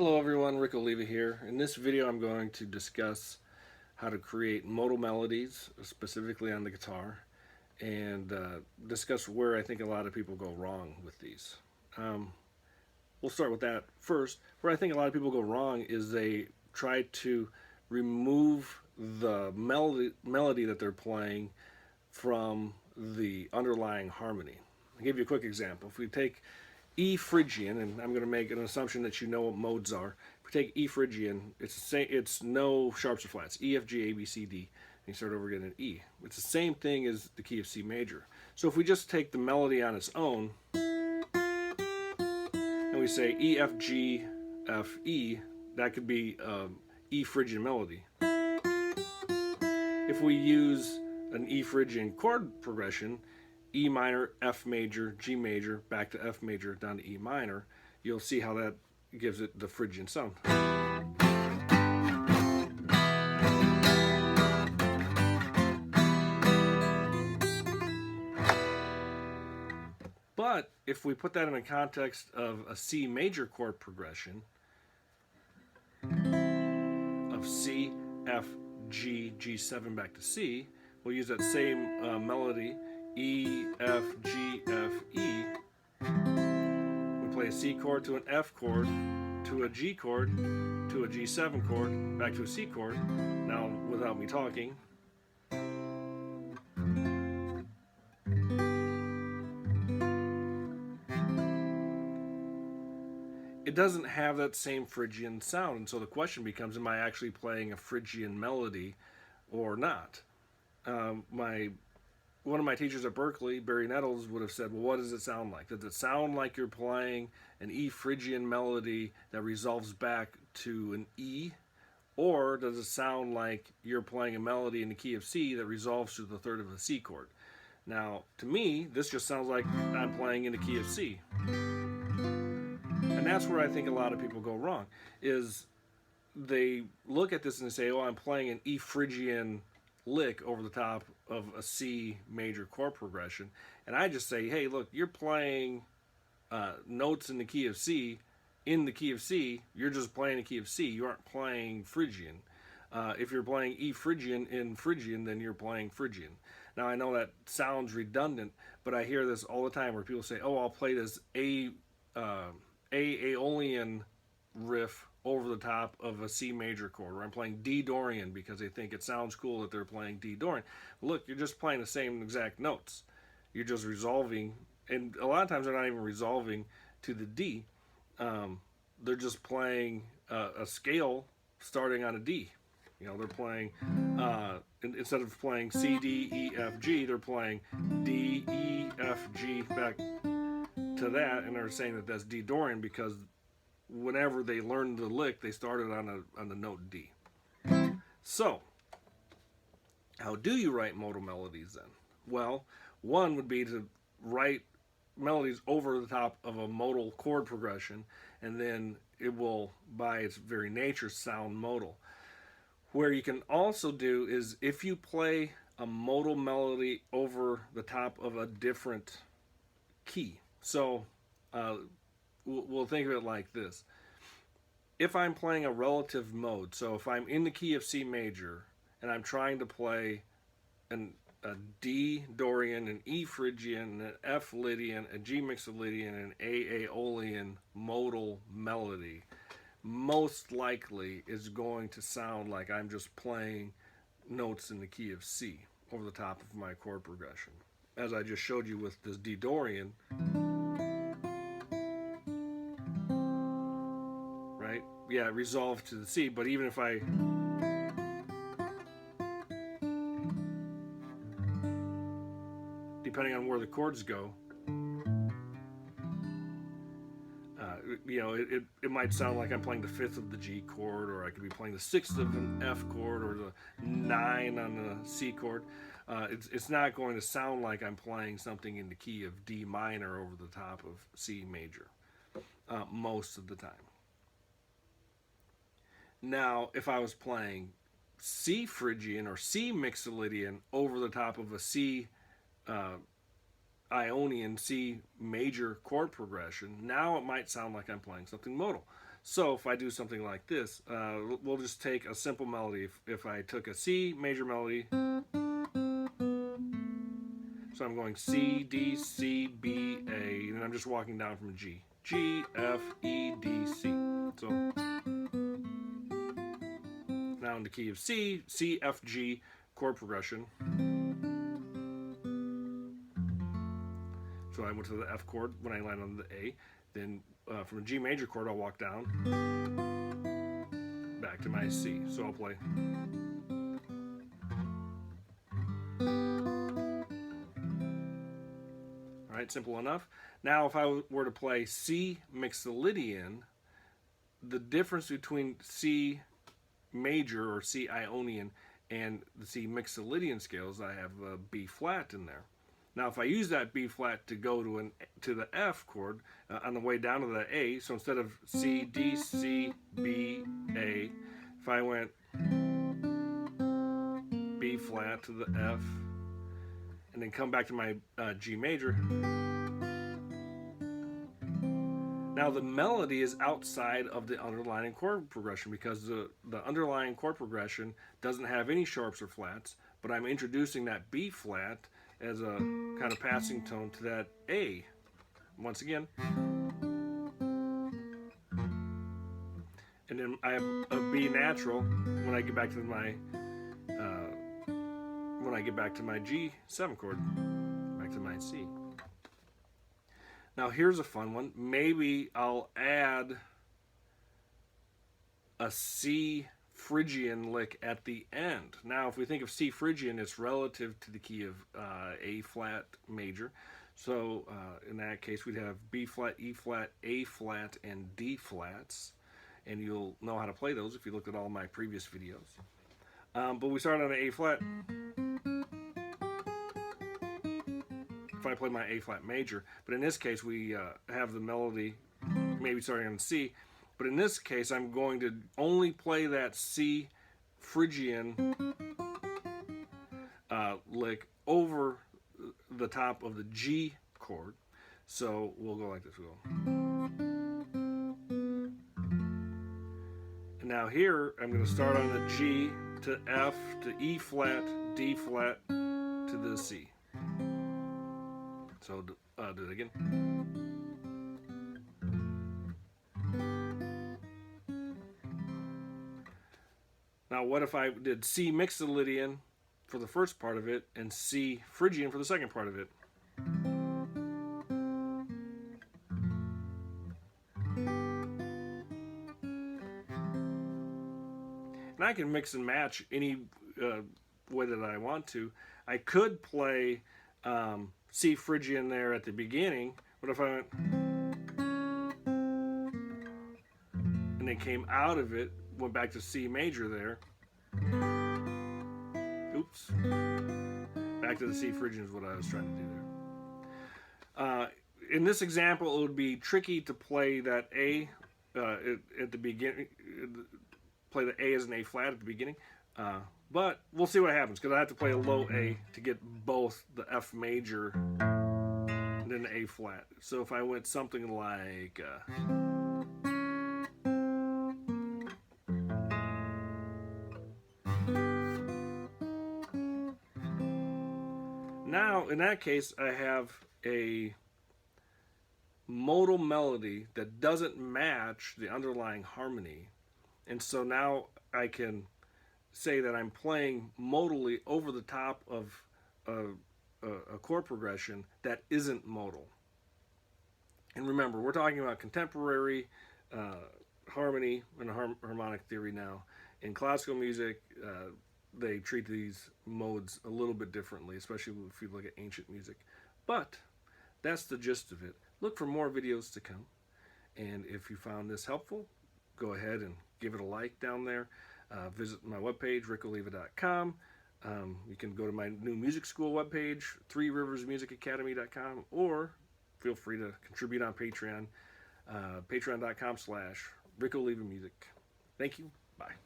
Hello everyone, Rick Oliva here. In this video I'm going to discuss how to create modal melodies, specifically on the guitar, and discuss where I think a lot of people go wrong with these. We'll start with that first. Where I think a lot of people go wrong is they try to remove the melody that they're playing from the underlying harmony. I'll give you a quick example. If we take E Phrygian, and I'm going to make an assumption that you know what modes are. If we take E Phrygian, it's no sharps or flats. E, F, G, A, B, C, D, and you start over again in E. It's the same thing as the key of C major. So if we just take the melody on its own, and we say E, F, G, F, E, that could be E Phrygian melody. If we use an E Phrygian chord progression, E minor, F major, G major, back to F major, down to E minor, you'll see how that gives it the Phrygian sound. But if we put that in the context of a C major chord progression of C, F, G, G7 back to C, we'll use that same melody, E, F, G, F, E. We play a C chord to an F chord, to a G chord, to a G7 chord, back to a C chord. Now, without me talking, it doesn't have that same Phrygian sound. And so the question becomes, am I actually playing a Phrygian melody or not? One of my teachers at Berkeley, Barry Nettles, would have said, well, what does it sound like? Does it sound like you're playing an E Phrygian melody that resolves back to an E? Or does it sound like you're playing a melody in the key of C that resolves to the third of a C chord? Now, to me, this just sounds like I'm playing in the key of C. And that's where I think a lot of people go wrong, is they look at this and they say, oh, I'm playing an E Phrygian lick over the top of a C major chord progression, and I just say, hey, look, you're playing notes in the key of C. In the key of C, you're just playing the key of C. You aren't playing Phrygian. If you're playing E Phrygian in Phrygian, then you're playing Phrygian. Now, I know that sounds redundant, but I hear this all the time where people say, oh, I'll play this Aeolian riff over the top of a C major chord, or I'm playing D Dorian because they think it sounds cool that they're playing D Dorian. Look, you're just playing the same exact notes. You're just resolving, and a lot of times they're not even resolving to the D. They're just playing a scale starting on a D. You know, they're playing, instead of playing C, D, E, F, G, they're playing D, E, F, G back to that, and they're saying that that's D Dorian because whenever they learned the lick, they started on the note D. So, how do you write modal melodies then? Well, one would be to write melodies over the top of a modal chord progression, and then it will, by its very nature, sound modal. Where you can also do is if you play a modal melody over the top of a different key. So, we'll think of it like this. If I'm playing a relative mode, so if I'm in the key of C major and I'm trying to play a D Dorian, an E Phrygian, an F Lydian, a G Mixolydian, and an A Aeolian modal melody, most likely is going to sound like I'm just playing notes in the key of C over the top of my chord progression. As I just showed you with this D Dorian, right? Yeah, it resolved to the C, but even if I depending on where the chords go, it might sound like I'm playing the fifth of the G chord, or I could be playing the sixth of an F chord, or the 9 on the C chord. It's not going to sound like I'm playing something in the key of D minor over the top of C major most of the time. Now, if I was playing C Phrygian or C Mixolydian over the top of a C Ionian C major chord progression, now it might sound like I'm playing something modal. So if I do something like this, we'll just take a simple melody. If I took a C major melody, so I'm going C, D, C, B, A, and I'm just walking down from G. G, F, E, D, C. So now in the key of C, C, F, G, chord progression. So I went to the F chord when I land on the A. Then from a G major chord, I'll walk down back to my C. So I'll play. All right, simple enough. Now if I were to play C Mixolydian, the difference between C major or C Ionian and the C Mixolydian scales, I have a B flat in there. Now if I use that B flat to go to the F chord on the way down to the A, so instead of C, D, C, B, A, if I went B flat to the F and then come back to my G major, now the melody is outside of the underlying chord progression because the underlying chord progression doesn't have any sharps or flats, but I'm introducing that B flat as a kind of passing tone to that A. Once again. And then I have a B natural when I get back to my G7 chord, back to my C. Now here's a fun one. Maybe I'll add a C Phrygian lick at the end. Now if we think of C Phrygian, it's relative to the key of A flat major. So in that case we'd have B flat, E flat, A flat, and D flats. And you'll know how to play those if you looked at all my previous videos. But we start on an A flat. If I play my A flat major, but in this case we have the melody maybe starting on C, but in this case I'm going to only play that C Phrygian lick over the top of the G chord. So we'll go like this. We'll go. And now here I'm going to start on the G to F to E flat, D flat to the C. So do it again. Now what if I did C Mixolydian for the first part of it and C Phrygian for the second part of it? And I can mix and match any way that I want to. I could play C Phrygian there at the beginning, but if I went and then came out of it, went back to C major there, oops, back to the C Phrygian is what I was trying to do there. In this example, it would be tricky to play that A at the beginning, play the A as an A flat at the beginning. But we'll see what happens because I have to play a low A to get both the F major and then the A flat. So if I went something like now in that case I have a modal melody that doesn't match the underlying harmony, and so now I can say that I'm playing modally over the top of a chord progression that isn't modal. And remember, we're talking about contemporary harmony and harmonic theory now. In classical music, they treat these modes a little bit differently, especially if you look at ancient music. But that's the gist of it. Look for more videos to come. And if you found this helpful, go ahead and give it a like down there. Visit my webpage, rickoliva.com. You can go to my new music school webpage, threeriversmusicacademy.com, or feel free to contribute on Patreon, patreon.com/rickolivamusic. Thank you. Bye.